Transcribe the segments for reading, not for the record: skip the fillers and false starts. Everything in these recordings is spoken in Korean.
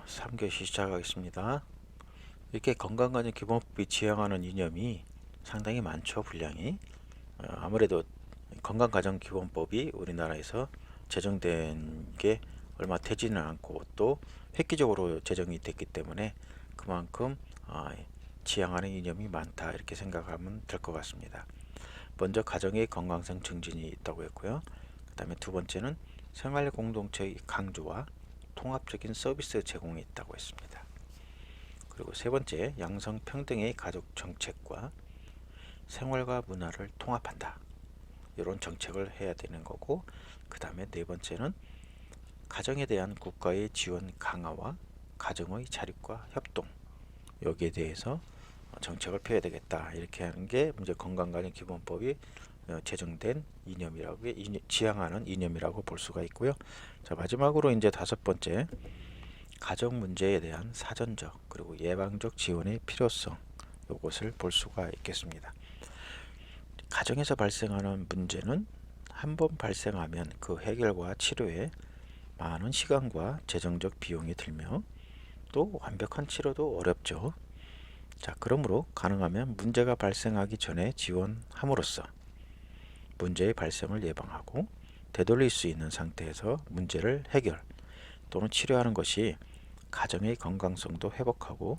3교시 시작하겠습니다. 이렇게 건강관리 기본법이 지향하는 이념이 상당히 많죠, 분량이. 아무래도 건강가정기본법이 우리나라에서 제정된 게 얼마 되지는 않고 또 획기적으로 제정이 됐기 때문에 그만큼 지향하는 이념이 많다 이렇게 생각하면 될 것 같습니다. 먼저 가정의 건강성 증진이 있다고 했고요. 그 다음에 두 번째는 생활 공동체의 강조와 통합적인 서비스 제공이 있다고 했습니다. 그리고 세 번째, 양성평등의 가족 정책과 생활과 문화를 통합한다. 이런 정책을 해야 되는 거고, 그 다음에 네 번째는 가정에 대한 국가의 지원 강화와 가정의 자립과 협동, 여기에 대해서 정책을 펴야 되겠다 이렇게 하는 게 문제 건강관리기본법이 제정된 이념이라고 지향하는 이념이라고 볼 수가 있고요. 자, 마지막으로 이제 다섯 번째, 가정 문제에 대한 사전적 그리고 예방적 지원의 필요성, 이것을 볼 수가 있겠습니다. 가정에서 발생하는 문제는 한 번 발생하면 그 해결과 치료에 많은 시간과 재정적 비용이 들며 또 완벽한 치료도 어렵죠. 자, 그러므로 가능하면 문제가 발생하기 전에 지원함으로써 문제의 발생을 예방하고 되돌릴 수 있는 상태에서 문제를 해결 또는 치료하는 것이 가정의 건강성도 회복하고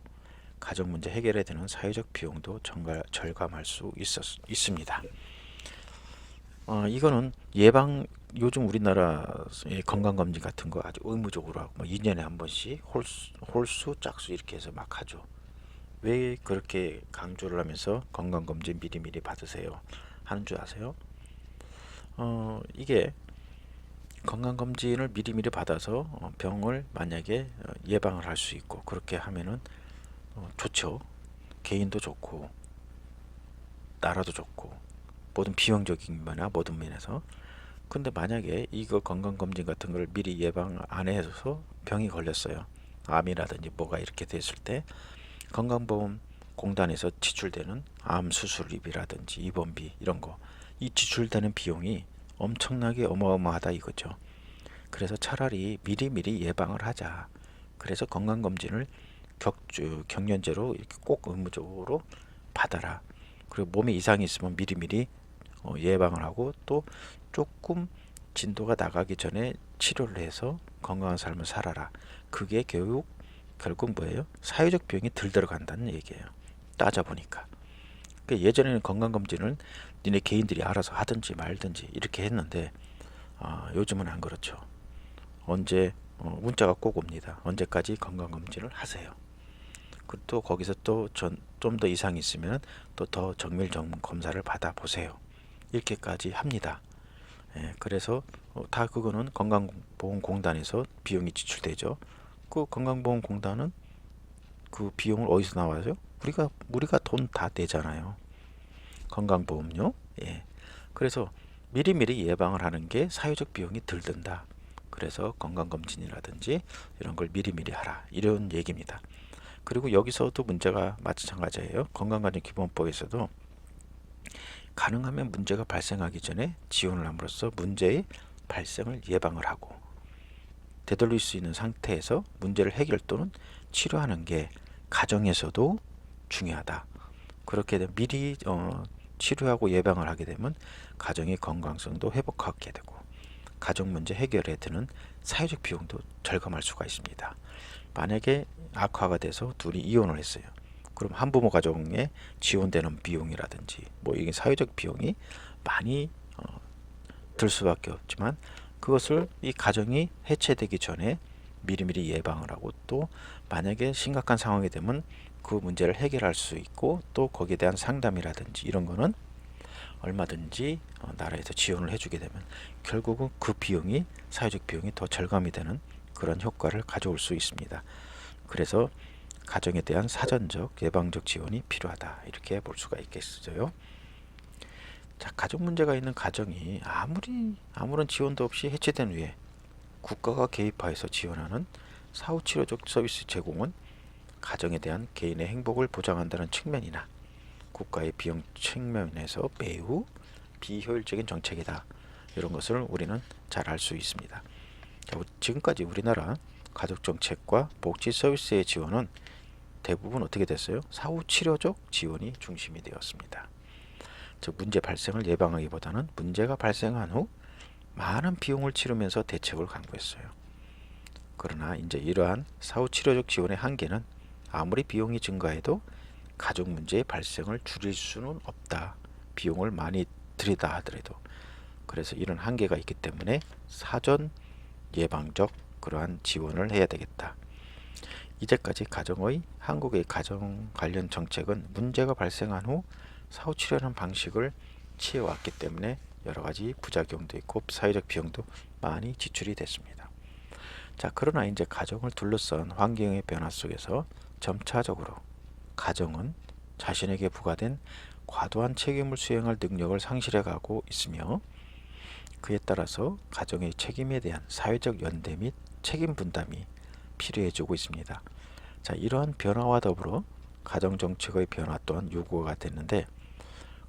가정 문제 해결에 드는 사회적 비용도 절감할 수 있습니다. 이거는 요즘 우리나라의 건강검진 같은 거 아주 의무적으로 하고 뭐 2년에 한 번씩 홀수, 짝수 이렇게 해서 막 하죠. 왜 그렇게 강조를 하면서 건강검진 미리미리 받으세요 하는 줄 아세요? 이게 건강검진을 미리미리 받아서 병을 만약에 예방을 할 수 있고 그렇게 하면은 좋죠. 개인도 좋고 나라도 좋고 모든 비용적인 면이나 모든 면에서. 근데 만약에 이거 건강검진 같은 걸 미리 예방 안 해서 병이 걸렸어요. 암이라든지 뭐가 이렇게 됐을 때 건강보험공단에서 지출되는 암 수술비라든지 입원비 이런 거, 이 지출되는 비용이 엄청나게 어마어마하다 이거죠. 그래서 차라리 미리미리 예방을 하자. 그래서 건강검진을 경련제로 이렇게 꼭 의무적으로 받아라. 그리고 몸에 이상이 있으면 미리미리 예방을 하고 또 조금 진도가 나가기 전에 치료를 해서 건강한 삶을 살아라. 그게 결국 뭐예요? 사회적 비용이 덜 들어간다는 얘기예요. 따져보니까. 그러니까 예전에는 건강검진을 니네 개인들이 알아서 하든지 말든지 이렇게 했는데 요즘은 안 그렇죠. 언제 문자가 꼭 옵니다. 언제까지 건강검진을 하세요. 그리고 또 거기서 또 좀 더 이상 있으면 또 더 정밀 검사를 받아보세요. 이렇게까지 합니다. 그래서 다 그거는 건강보험공단에서 비용이 지출되죠. 그 건강보험공단은 그 비용을 어디서 나와요? 우리가 돈 다 내잖아요. 건강보험료. 예. 그래서 미리미리 예방을 하는 게 사회적 비용이 덜 든다. 그래서 건강검진이라든지 이런 걸 미리미리 하라. 이런 얘기입니다. 그리고 여기서도 문제가 마찬가지예요. 건강관리기본법에서도 가능하면 문제가 발생하기 전에 지원을 함으로써 문제의 발생을 예방을 하고 되돌릴 수 있는 상태에서 문제를 해결 또는 치료하는 게 가정에서도 중요하다. 그렇게 되면 미리 치료하고 예방을 하게 되면 가정의 건강성도 회복하게 되고 가정 문제 해결에 드는 사회적 비용도 절감할 수가 있습니다. 만약에 악화가 돼서 둘이 이혼을 했어요. 그럼 한부모 가정에 지원되는 비용이라든지 뭐 이게 사회적 비용이 많이 들 수밖에 없지만 그것을 이 가정이 해체되기 전에 미리미리 예방을 하고 또 만약에 심각한 상황이 되면 그 문제를 해결할 수 있고 또 거기에 대한 상담이라든지 이런 거는 얼마든지 나라에서 지원을 해주게 되면 결국은 그 비용이 사회적 비용이 더 절감이 되는 그런 효과를 가져올 수 있습니다. 그래서 가정에 대한 사전적 예방적 지원이 필요하다 이렇게 볼 수가 있겠어요. 자, 가족 문제가 있는 가정이 아무런 지원도 없이 해체된 후에 국가가 개입하여서 지원하는 사후치료적 서비스 제공은 가정에 대한 개인의 행복을 보장한다는 측면이나 국가의 비용 측면에서 매우 비효율적인 정책이다. 이런 것을 우리는 잘 알 수 있습니다. 자, 지금까지 우리나라 가족정책과 복지 서비스의 지원은 대부분 어떻게 됐어요? 사후치료적 지원이 중심이 되었습니다. 즉 문제 발생을 예방하기보다는 문제가 발생한 후 많은 비용을 치르면서 대책을 강구했어요. 그러나 이제 이러한 사후치료적 지원의 한계는 아무리 비용이 증가해도 가족 문제의 발생을 줄일 수는 없다. 비용을 많이 들이다 하더라도. 그래서 이런 한계가 있기 때문에 사전 예방적 그러한 지원을 해야 되겠다. 이제까지 한국의 가정 관련 정책은 문제가 발생한 후 사후 치료하는 방식을 취해왔기 때문에 여러 가지 부작용도 있고 사회적 비용도 많이 지출이 됐습니다. 자, 그러나 이제 가정을 둘러싼 환경의 변화 속에서 점차적으로 가정은 자신에게 부과된 과도한 책임을 수행할 능력을 상실해 가고 있으며 그에 따라서 가정의 책임에 대한 사회적 연대 및 책임 분담이 필요해지고 있습니다. 자, 이러한 변화와 더불어 가정정책의 변화 또한 요구가 됐는데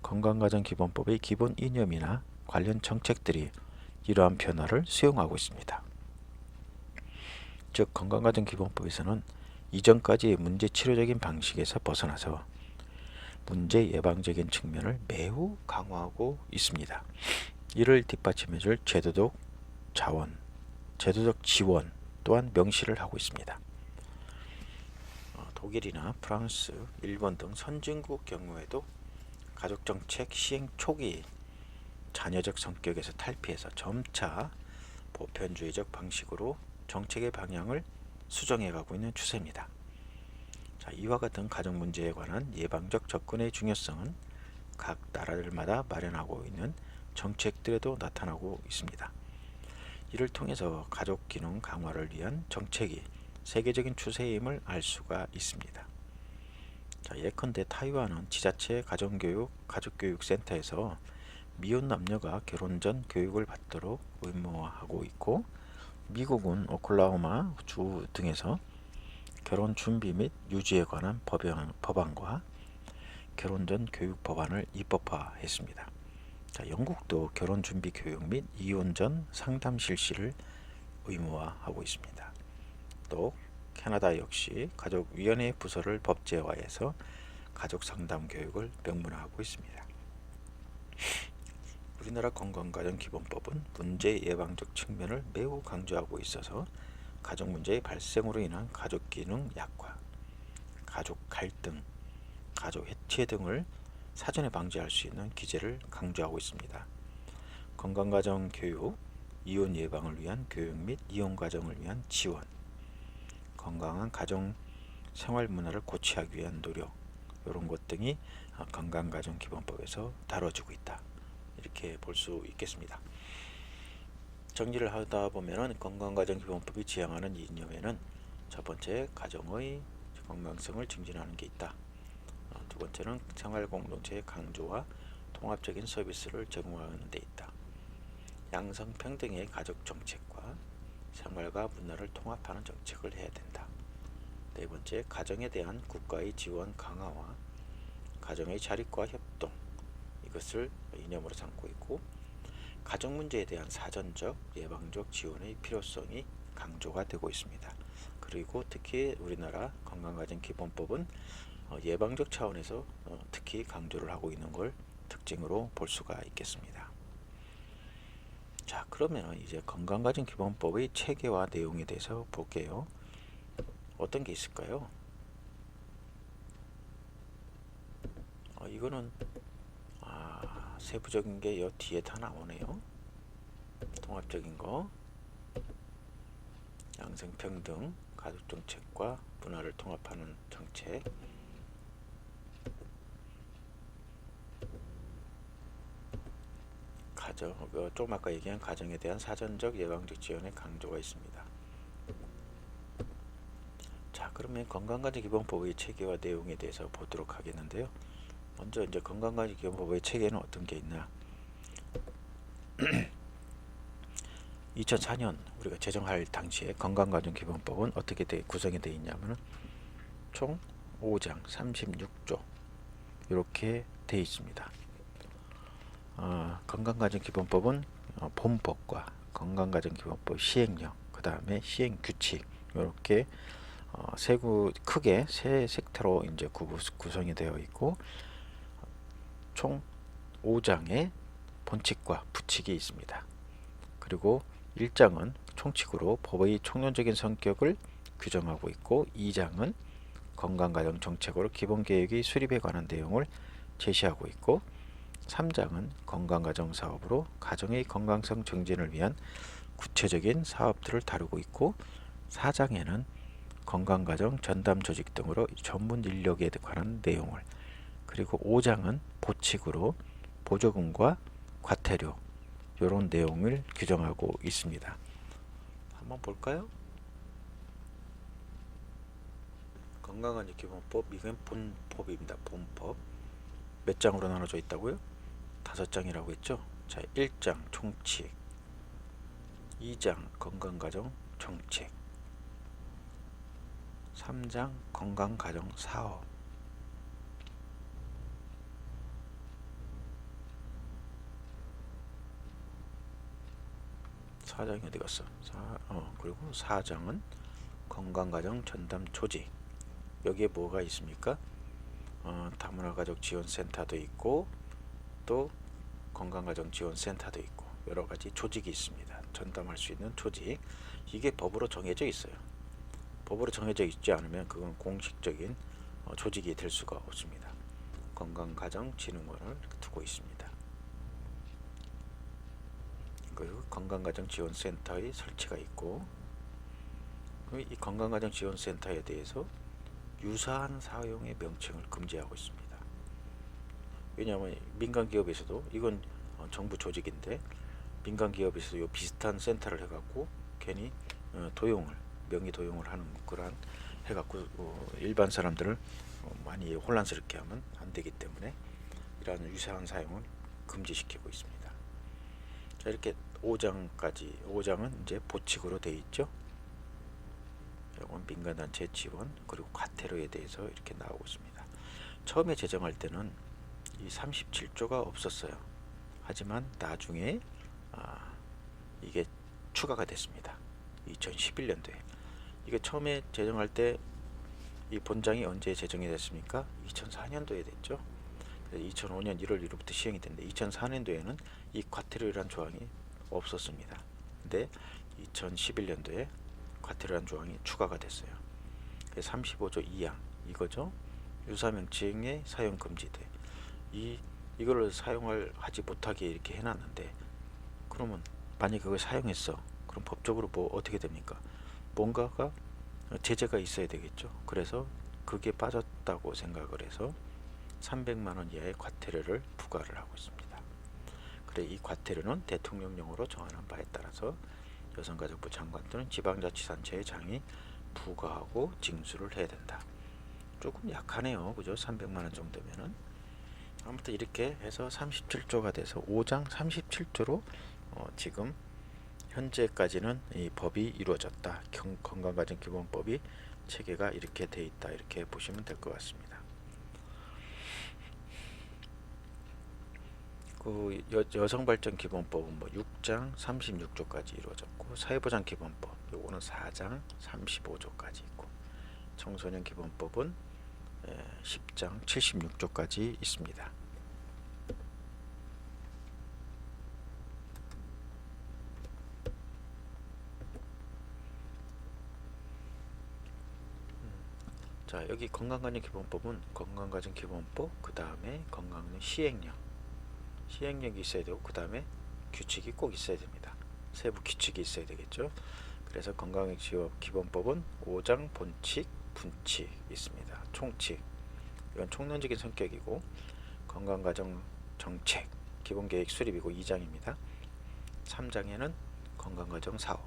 건강가정기본법의 기본 이념이나 관련 정책들이 이러한 변화를 수용하고 있습니다. 즉 건강가정기본법에서는 이전까지의 문제치료적인 방식에서 벗어나서 문제 예방적인 측면을 매우 강화하고 있습니다. 이를 뒷받침해줄 제도적 지원 또한 명시를 하고 있습니다. 독일이나 프랑스, 일본 등 선진국 경우에도 가족정책 시행 초기 자녀적 성격에서 탈피해서 점차 보편주의적 방식으로 정책의 방향을 수정해가고 있는 추세입니다. 자, 이와 같은 가정 문제에 관한 예방적 접근의 중요성은 각 나라들마다 마련하고 있는 정책들에도 나타나고 있습니다. 이를 통해서 가족 기능 강화를 위한 정책이 세계적인 추세임을 알 수가 있습니다. 자, 예컨대 타이완은 지자체 가족교육센터에서 미혼 남녀가 결혼 전 교육을 받도록 의무화하고 있고 미국은 오클라호마 주 등에서 결혼 준비 및 유지에 관한 법안과 결혼 전 교육 법안을 입법화했습니다. 자, 영국도 결혼 준비 교육 및 이혼 전 상담 실시를 의무화하고 있습니다. 또 캐나다 역시 가족위원회 부서를 법제화해서 가족 상담 교육을 명문화하고 있습니다. 우리나라 건강가정기본법은 문제 예방적 측면을 매우 강조하고 있어서 가족 문제의 발생으로 인한 가족 기능 약화, 가족 갈등, 가족 해체 등을 사전에 방지할 수 있는 기제를 강조하고 있습니다. 건강가정 교육, 이혼 예방을 위한 교육 및 이혼 가정을 위한 지원, 건강한 가정 생활 문화를 고취하기 위한 노력, 이런 것 등이 건강가정기본법에서 다뤄지고 있다. 이렇게 볼 수 있겠습니다. 정리를 하다 보면은 건강가정기본법이 지향하는 이념에는 첫 번째 가정의 건강성을 증진하는 게 있다. 두 번째는 생활공동체의 강조와 통합적인 서비스를 제공하는 데 있다. 양성평등의 가족정책과 생활과 문화를 통합하는 정책을 해야 된다. 네 번째, 가정에 대한 국가의 지원 강화와 가정의 자립과 협동, 이것을 이념으로 삼고 있고 가정 문제에 대한 사전적 예방적 지원의 필요성이 강조가 되고 있습니다. 그리고 특히 우리나라 건강가정기본법은 예방적 차원에서 특히 강조를 하고 있는 걸 특징으로 볼 수가 있겠습니다. 자, 그러면 이제 건강가정기본법의 체계와 내용에 대해서 볼게요. 어떤 게 있을까요? 이거는 세부적인 게 이 뒤에 다 나오네요. 통합적인 거, 양성평등, 가족정책과 문화를 통합하는 정책, 좀 아까 얘기한 가정에 대한 사전적 예방적 지원의 강조가 있습니다. 자, 그러면 건강가정기본법의 체계와 내용에 대해서 보도록 하겠는데요. 먼저 이제 건강가정기본법의 체계는 어떤 게 있나? 2004년 우리가 제정할 당시에 건강가정기본법은 어떻게 구성이 되어 있냐면 총 5장 36조 이렇게 되어 있습니다. 건강가정기본법은 본법과 건강가정기본법 시행령, 그 다음에 시행규칙 이렇게 크게 세 섹터로 이제 구성이 되어 있고 총 5장의 본칙과 부칙이 있습니다. 그리고 1장은 총칙으로 법의 총론적인 성격을 규정하고 있고 2장은 건강가정 정책으로 기본계획의 수립에 관한 내용을 제시하고 있고 3장은 건강가정 사업으로 가정의 건강성 증진을 위한 구체적인 사업들을 다루고 있고 4장에는 건강가정 전담 조직 등으로 전문 인력에 관한 내용을 그리고 5장은 보칙으로 보조금과 과태료 이런 내용을 규정하고 있습니다. 한번 볼까요? 건강관리 기본법 이건 본법입니다. 본법 몇 장으로 나눠져 있다고요? 5장이라고 했죠. 자, 1장 총칙, 2장 건강가정 정책, 3장 건강가정 사업, 4장이 어디 갔어? 그리고 4장은 건강가정 전담 조직. 여기에 뭐가 있습니까? 다문화가족지원센터도 있고 또 건강가정지원센터도 있고 여러 가지 조직이 있습니다. 전담할 수 있는 조직. 이게 법으로 정해져 있어요. 법으로 정해져 있지 않으면 그건 공식적인 조직이 될 수가 없습니다. 건강가정진흥원을 두고 있습니다. 그리고 건강가정지원센터의 설치가 있고 이 건강가정지원센터에 대해서 유사한 사용의 명칭을 금지하고 있습니다. 왜냐하면 민간기업에서도 이건 정부 조직인데 민간기업에서도 요 비슷한 센터를 해갖고 괜히 명의 도용을 하는 그런 해갖고 일반 사람들을 많이 혼란스럽게 하면 안 되기 때문에 이러한 유사한 사용을 금지시키고 있습니다. 자, 이렇게 5장은 이제 보칙으로 되어 있죠. 이건 민간단체 지원 그리고 과태료에 대해서 이렇게 나오고 있습니다. 처음에 제정할 때는 이 37조가 없었어요. 하지만 나중에 이게 추가가 됐습니다. 2011년도에 이게 처음에 제정할 때 이 본장이 언제 제정이 됐습니까? 2004년도에 됐죠. 2005년 1월 1일부터 시행이 됐는데 2004년도에는 이 과태료라는 조항이 없었습니다. 근데 2011년도에 과태료라는 조항이 추가가 됐어요. 35조 2항 이거죠. 유사명칭의 사용 금지돼. 이거를 하지 못하게 이렇게 해놨는데 그러면 만약 그걸 사용했어. 그럼 법적으로 뭐 어떻게 됩니까? 뭔가가 제재가 있어야 되겠죠. 그래서 그게 빠졌다고 생각을 해서 300만 원 이하의 과태료를 부과를 하고 있습니다. 그래 이 과태료는 대통령령으로 정하는 바에 따라서 여성가족부 장관 또는 지방자치단체의 장이 부과하고 징수를 해야 된다. 조금 약하네요. 그죠? 300만 원 정도면은. 아무튼 이렇게 해서 37조가 돼서 5장 37조로 지금 현재까지는 이 법이 이루어졌다. 건강가정기본법이 체계가 이렇게 돼 있다. 이렇게 보시면 될 것 같습니다. 그 여성발전기본법은 뭐 6장 36조까지 이루어졌고 사회보장기본법 요거는 4장 35조까지 있고 청소년기본법은 10장 76조까지 있습니다. 자, 여기 건강가정기본법은 건강가정기본법 그 다음에 건강가정 시행령이 있어야 되고 그 다음에 규칙이 꼭 있어야 됩니다. 세부 규칙이 있어야 되겠죠. 그래서 건강기본법은 5장 본칙, 분칙 있습니다. 총칙 이건 총론적인 성격이고 건강가정 정책 기본계획 수립이고 2장입니다. 3장에는 건강가정 사업,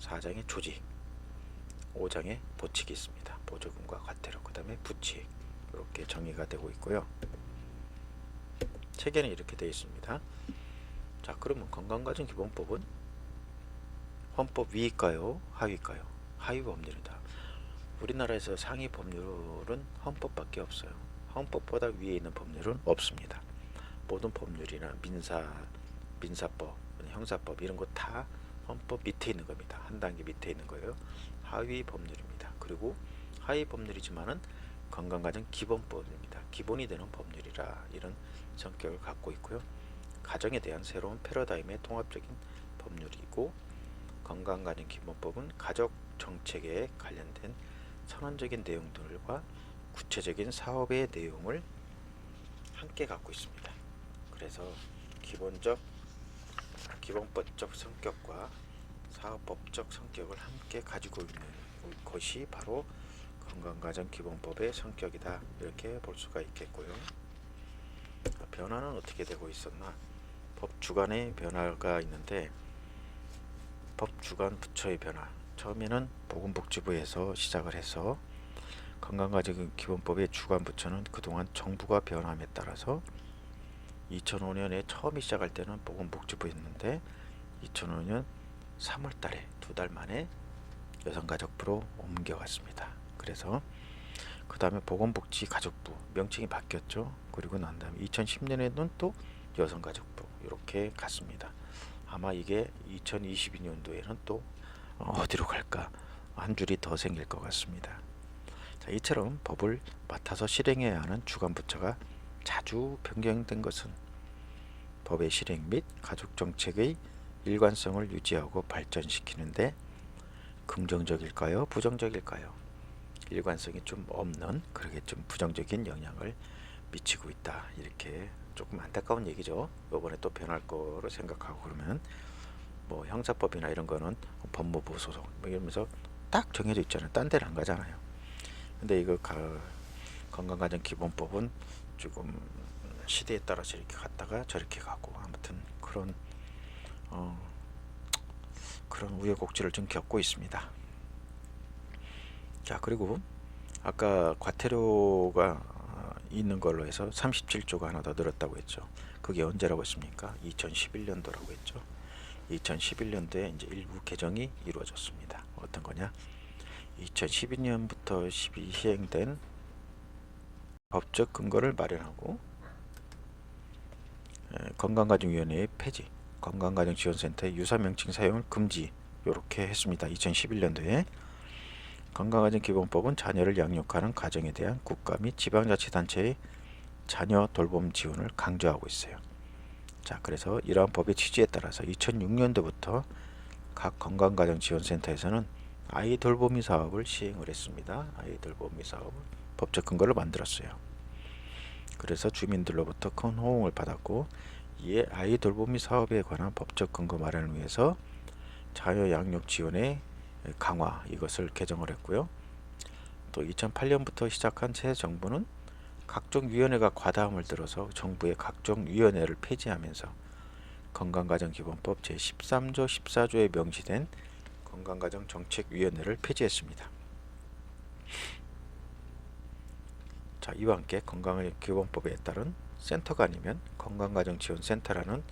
4장에 조직, 5장에 보칙이 있습니다. 보조금과 과태료, 그 다음에 부칙 이렇게 정의가 되고 있고요. 체계는 이렇게 되어 있습니다. 자, 그러면 건강가정기본법은 헌법 위일까요? 하위일까요? 하위 법률이다. 우리나라에서 상위 법률은 헌법밖에 없어요. 헌법보다 위에 있는 법률은 없습니다. 모든 법률이나 민사법, 형사법 이런 거 다 헌법 밑에 있는 겁니다. 한 단계 밑에 있는 거예요. 하위 법률입니다. 그리고 하위 법률이지만은 건강가정기본법입니다. 기본이 되는 법률이라 이런 성격을 갖고 있고요. 가정에 대한 새로운 패러다임의 통합적인 법률이고, 건강가정기본법은 가족 정책에 관련된 선언적인 내용들과 구체적인 사업의 내용을 함께 갖고 있습니다. 그래서 기본법적 성격과 사업법적 성격을 함께 가지고 있는 것이 바로 건강가정기본법의 성격이다, 이렇게 볼 수가 있겠고요. 변화는 어떻게 되고 있었나? 법 주관의 변화가 있는데, 법 주관 부처의 변화, 처음에는 보건복지부에서 시작을 해서 건강가정기본법의 주관 부처는 그동안 정부가 변함에 따라서 2005년에 처음 시작할 때는 보건복지부였는데 2005년 3월 달에 2달 만에 여성가족부로 옮겨갔습니다. 그래서 그 다음에 보건복지가족부 명칭이 바뀌었죠. 그리고 난 다음에 2010년에는 또 여성가족부, 이렇게 갔습니다. 아마 이게 2022년도에는 또 어디로 갈까, 한 줄이 더 생길 것 같습니다. 자, 이처럼 법을 맡아서 실행해야 하는 주관부처가 자주 변경된 것은 법의 실행 및 가족정책의 일관성을 유지하고 발전시키는데 긍정적일까요? 부정적일까요? 일관성이 좀 없는, 그러게 좀 부정적인 영향을 미치고 있다, 이렇게 조금 안타까운 얘기죠. 이번에 또 변할 거로 생각하고, 그러면 뭐 형사법이나 이런 거는 법무부 소속 뭐 이러면서 딱 정해져 있잖아요. 딴 데는 안 가잖아요. 근데 이거 건강가정기본법은 조금 시대에 따라서 이렇게 갔다가 저렇게 가고, 아무튼 그런 우여곡절을 좀 겪고 있습니다. 자, 그리고 아까 과태료가 있는 걸로 해서 37조가 하나 더 늘었다고 했죠. 그게 언제라고 했습니까? 2011년도라고 했죠. 2011년도에 이제 일부 개정이 이루어졌습니다. 어떤 거냐? 2012년부터 시행된 법적 근거를 마련하고 건강가정위원회의 폐지, 건강가정지원센터의 유사명칭 사용을 금지, 이렇게 했습니다. 2011년도에 건강가정기본법은 자녀를 양육하는 가정에 대한 국가 및 지방자치단체의 자녀 돌봄 지원을 강조하고 있어요. 자, 그래서 이러한 법의 취지에 따라서 2006년도부터 각 건강가정지원센터에서는 아이 돌보미 사업을 시행을 했습니다. 아이 돌보미 사업을 법적 근거를 만들었어요. 그래서 주민들로부터 큰 호응을 받았고, 이에 아이 돌보미 사업에 관한 법적 근거 마련을 위해서 자녀 양육 지원의 강화, 이것을 개정을 했고요. 또 2008년부터 시작한 새 정부는 각종 위원회가 과다함을 들어서 정부의 각종 위원회를 폐지하면서 건강가정기본법 제13조 14조에 명시된 건강가정정책위원회를 폐지했습니다. 자, 이와 함께 건강가정기본법에 따른 센터가 아니면 건강가정지원센터라는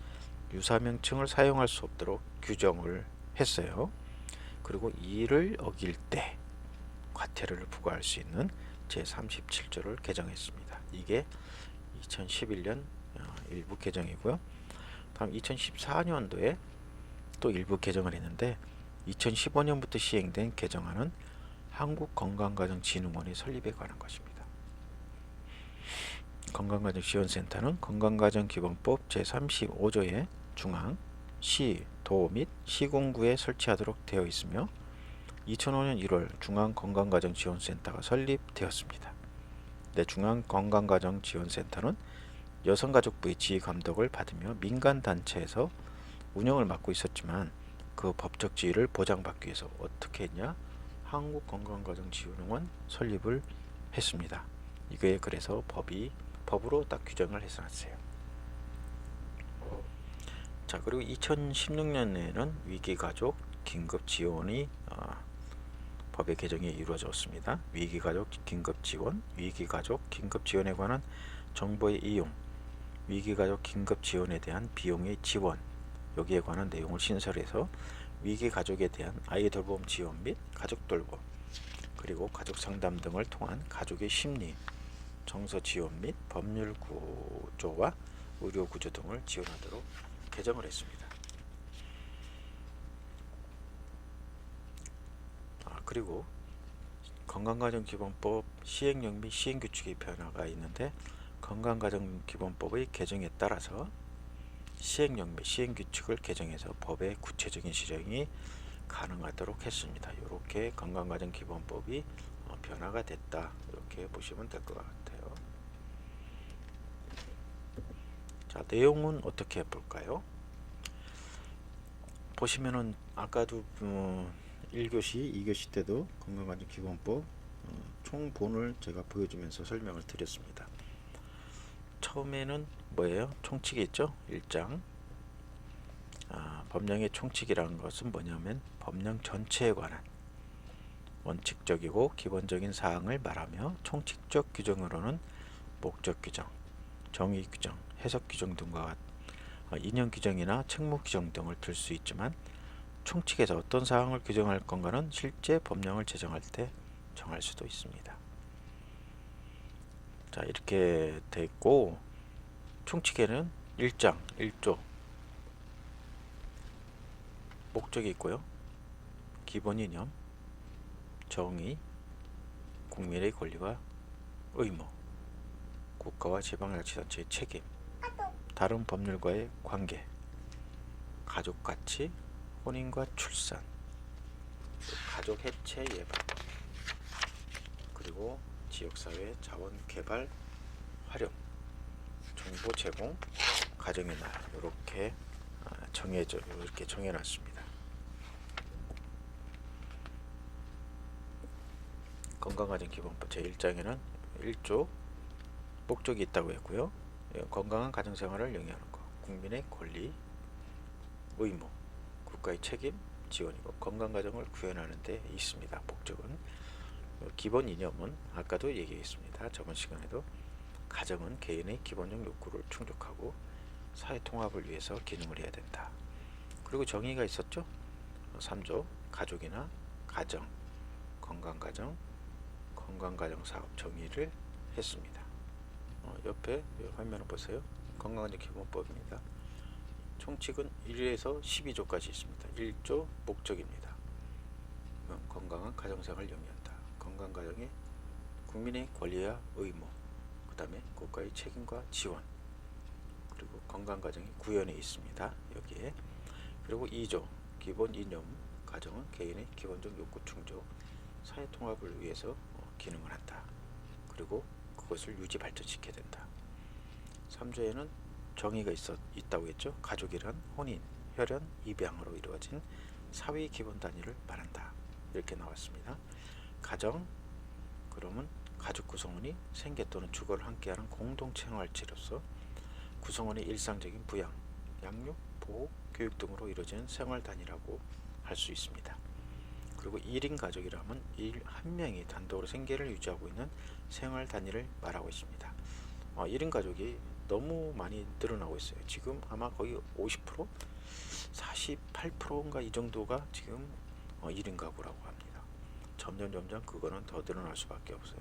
유사명칭을 사용할 수 없도록 규정을 했어요. 그리고 이를 어길 때 과태료를 부과할 수 있는 제37조를 개정했습니다. 이게 2011년 일부 개정이고요. 다음 2014년도에 또 일부 개정을 했는데 2015년부터 시행된 개정안은 한국건강가정진흥원의 설립에 관한 것입니다. 건강가정지원센터는 건강가정기본법 제35조에 중앙, 시, 도 및 시군구에 설치하도록 되어 있으며 2005년 1월 중앙건강가정지원센터가 설립되었습니다. 중앙건강가정지원센터는 여성가족부의 지휘감독을 받으며 민간단체에서 운영을 맡고 있었지만 그 법적 지위를 보장받기 위해서 어떻게 했냐? 한국건강가정지원원 설립을 했습니다. 이거에 그래서 법으로 딱 규정을 해놨어요. 자, 그리고 2016년에는 위기가족 긴급지원이 법의 개정이 이루어졌습니다. 위기가족 긴급지원, 위기가족 긴급지원에 관한 정보의 이용, 위기가족 긴급지원에 대한 비용의 지원, 여기에 관한 내용을 신설해서 위기가족에 대한 아이 돌봄 지원 및 가족 돌봄, 그리고 가족 상담 등을 통한 가족의 심리, 정서 지원 및 법률 구조와 의료 구조 등을 지원하도록 개정을 했습니다. 그리고 건강가정기본법 시행령 및 시행규칙의 변화가 있는데 건강가정기본법의 개정에 따라서 시행령 및 시행규칙을 개정해서 법의 구체적인 시행이 가능하도록 했습니다. 이렇게 건강가정기본법이 변화가 됐다, 이렇게 보시면 될 것 같아요. 자, 내용은 어떻게 볼까요? 보시면은 아까도 1교시, 2교시 때도 건강가정기본법 총본을 제가 보여주면서 설명을 드렸습니다. 처음에는 뭐예요? 총칙이 있죠? 1장. 법령의 총칙이라는 것은 뭐냐면 법령 전체에 관한 원칙적이고 기본적인 사항을 말하며 총칙적 규정으로는 목적 규정, 정의 규정, 해석 규정 등과 인용 규정이나 책무 규정 등을 들 수 있지만 총칙에서 어떤 사항을 규정할 건가는 실제 법령을 제정할 때 정할 수도 있습니다. 자, 이렇게 돼 있고 총칙에는 1장, 1조 목적이 있고요. 기본 이념, 정의, 국민의 권리와 의무, 국가와 지방자치단체의 책임, 다른 법률과의 관계, 가족 가치, 혼인과 출산, 가족 해체 예방, 그리고 지역사회 자원 개발 활용, 정보 제공, 가정의 날, 이렇게 이렇게 정해놨습니다. 건강가정기본법 제1장에는 1조 목적이 있다고 했고요. 건강한 가정생활을 영위하는 것, 국민의 권리, 의무, 국가의 책임, 지원이고 건강가정을 구현하는 데 있습니다. 목적은. 기본 이념은 아까도 얘기했습니다. 저번 시간에도 가정은 개인의 기본적 욕구를 충족하고 사회통합을 위해서 기능을 해야 된다. 그리고 정의가 있었죠. 3조 가족이나 가정, 건강가정, 건강가정사업 정의를 했습니다. 옆에 화면을 보세요. 건강가정기본법입니다. 총칙은 1에서 12조까지 있습니다. 1조 목적입니다. 건강한 가정생활을 영위한다. 건강가정의 국민의 권리와 의무, 그 다음에 국가의 책임과 지원, 그리고 건강가정이 구현에 있습니다. 여기에. 그리고 2조 기본 이념, 가정은 개인의 기본적 욕구 충족, 사회통합을 위해서 기능을 한다. 그리고 그것을 유지 발전시켜야 된다. 3조에는 정의가 있다고 했죠. 가족이란 혼인, 혈연, 입양으로 이루어진 사회의 기본 단위를 말한다. 이렇게 나왔습니다. 가정, 그러면 가족 구성원이 생계 또는 주거를 함께하는 공동생활체로서 구성원의 일상적인 부양, 양육, 보호, 교육 등으로 이루어지는 생활 단위라고 할 수 있습니다. 그리고 1인 가족이라면 한 명이 단독으로 생계를 유지하고 있는 생활 단위를 말하고 있습니다. 1인 가족이 너무 많이 늘어나고 있어요. 지금 아마 거의 50%? 48%인가 이 정도가 지금 1인 가구라고 합니다. 점점 그거는 더 늘어날 수밖에 없어요.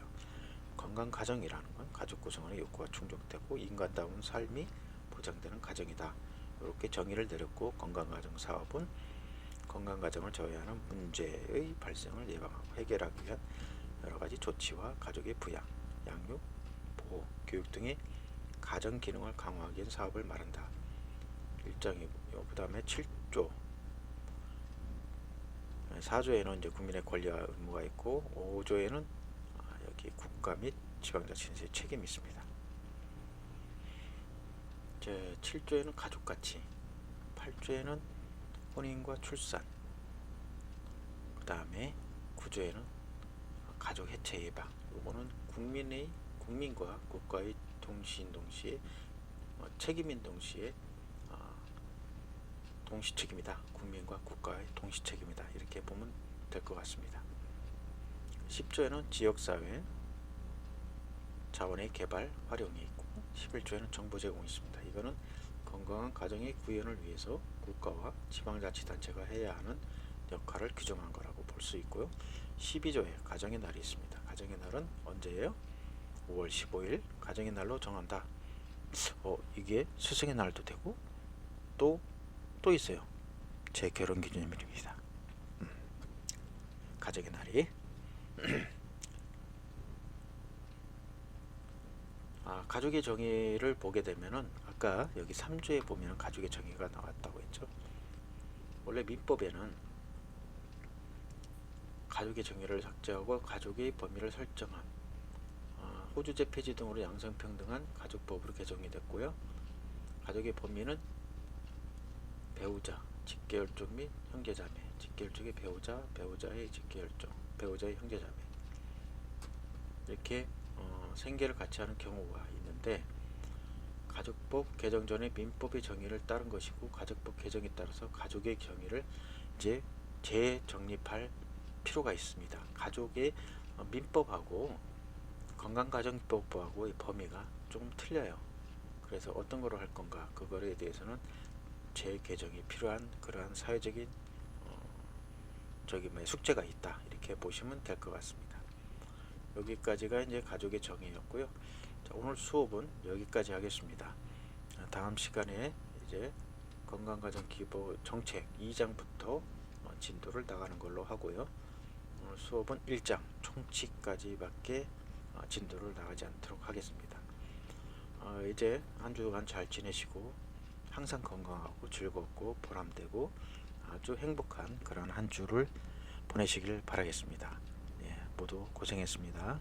건강 가정이라는 건 가족 구성원의 욕구가 충족되고 인간다운 삶이 보장되는 가정이다. 이렇게 정의를 내렸고 건강가정 사업은 건강가정을 저해하는 문제의 발생을 예방하고 해결하기 위한 여러가지 조치와 가족의 부양, 양육, 보호, 교육 등의 가정 기능을 강화하기 위한 사업을 말한다. 1장이고요. 그 다음에 7조 4조에는 이제 국민의 권리와 의무가 있고 5조에는 여기 국가 및 지방자치단체의 책임이 있습니다. 7조에는 가족가치, 8조에는 혼인과 출산, 그 다음에 9조에는 가족 해체 예방. 요거는 국민과 국가의 동시에 책임인 동시에 동시 책임이다. 국민과 국가의 동시 책임이다. 이렇게 보면 될 것 같습니다. 10조에는 지역사회 자원의 개발 활용이 있고 11조에는 정보 제공이 있습니다. 이거는 건강한 가정의 구현을 위해서 국가와 지방자치단체가 해야 하는 역할을 규정한 거라고 볼 수 있고요. 12조에 가정의 날이 있습니다. 가정의 날은 언제예요? 5월 15일 가정의 날로 정한다. 이게 스승의 날도 되고 또 있어요. 제 결혼기념일입니다. 가족의 날이. 가족의 정의를 보게 되면은 아까 여기 3조에 보면 가족의 정의가 나왔다고 했죠. 원래 민법에는 가족의 정의를 삭제하고 가족의 범위를 설정한 호주제 폐지 등으로 양성평등한 가족법으로 개정이 됐고요. 가족의 범위는 배우자, 직계혈족 및 형제자매, 직계혈족의 배우자, 배우자의 직계혈족, 배우자의 형제자매 이렇게 생계를 같이 하는 경우가 있는데 가족법 개정 전에 민법의 정의를 따른 것이고 가족법 개정에 따라서 가족의 정의를 이제 재정립할 필요가 있습니다. 가족의 민법하고 건강가정법하고의 범위가 좀 틀려요. 그래서 어떤 거로 할 건가 그거에 대해서는 재개정이 필요한 그러한 사회적인 숙제가 있다 이렇게 보시면 될 것 같습니다. 여기까지가 이제 가족의 정의였고요. 자, 오늘 수업은 여기까지 하겠습니다. 다음 시간에 이제 건강가정기본 정책 2장부터 진도를 나가는 걸로 하고요. 오늘 수업은 1장 총칙까지밖에 진도를 나가지 않도록 하겠습니다. 이제 한 주간 잘 지내시고 항상 건강하고 즐겁고 보람되고 아주 행복한 그런 한 주를 보내시길 바라겠습니다. 예, 모두 고생했습니다.